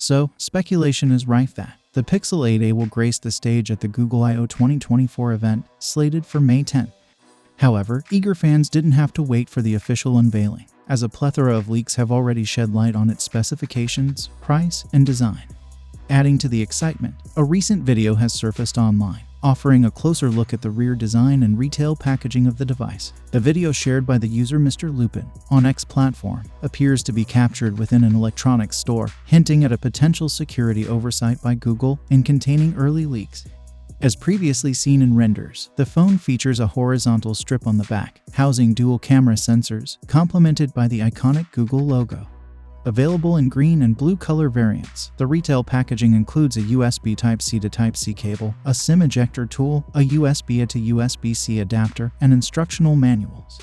So, speculation is rife that the Pixel 8a will grace the stage at the Google I/O 2024 event, slated for May 10. However, eager fans didn't have to wait for the official unveiling, as a plethora of leaks have already shed light on its specifications, price, and design. Adding to the excitement, a recent video has surfaced online, offering a closer look at the rear design and retail packaging of the device. The video shared by the user Mr. Lupin on X platform appears to be captured within an electronics store, hinting at a potential security oversight by Google in containing early leaks. As previously seen in renders, the phone features a horizontal strip on the back, housing dual camera sensors, complemented by the iconic Google logo. Available in green and blue color variants, the retail packaging includes a USB Type-C to Type-C cable, a SIM ejector tool, a USB-A to USB-C adapter, and instructional manuals.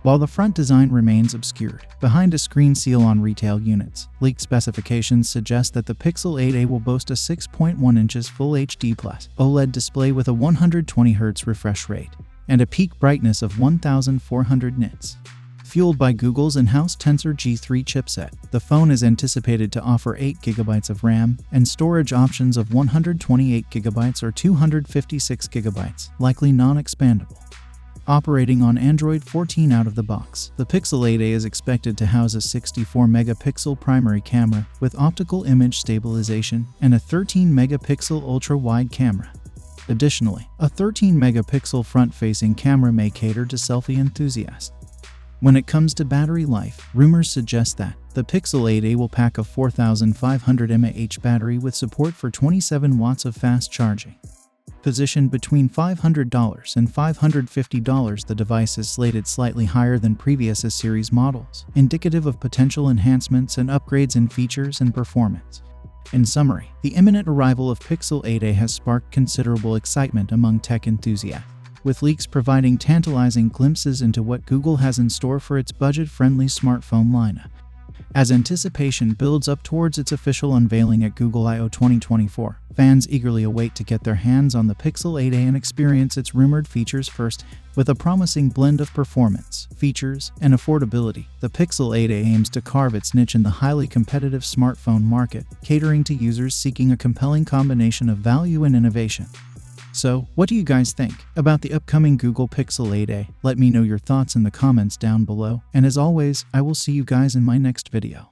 While the front design remains obscured behind a screen seal on retail units, leaked specifications suggest that the Pixel 8a will boast a 6.1 inches Full HD+ OLED display with a 120Hz refresh rate and a peak brightness of 1400 nits. Fueled by Google's in-house Tensor G3 chipset, the phone is anticipated to offer 8GB of RAM and storage options of 128GB or 256GB, likely non-expandable. Operating on Android 14 out of the box, the Pixel 8a is expected to house a 64-megapixel primary camera with optical image stabilization and a 13-megapixel ultra-wide camera. Additionally, a 13-megapixel front-facing camera may cater to selfie enthusiasts. When it comes to battery life, rumors suggest that the Pixel 8a will pack a 4500 mAh battery with support for 27 watts of fast charging. Positioned between $500 and $550, the device is slated slightly higher than previous S-series models, indicative of potential enhancements and upgrades in features and performance. In summary, the imminent arrival of Pixel 8a has sparked considerable excitement among tech enthusiasts, with leaks providing tantalizing glimpses into what Google has in store for its budget-friendly smartphone lineup. As anticipation builds up towards its official unveiling at Google I/O 2024, fans eagerly await to get their hands on the Pixel 8a and experience its rumored features first. With a promising blend of performance, features, and affordability, the Pixel 8a aims to carve its niche in the highly competitive smartphone market, catering to users seeking a compelling combination of value and innovation. So, what do you guys think about the upcoming Google Pixel 8a? Let me know your thoughts in the comments down below, and as always, I will see you guys in my next video.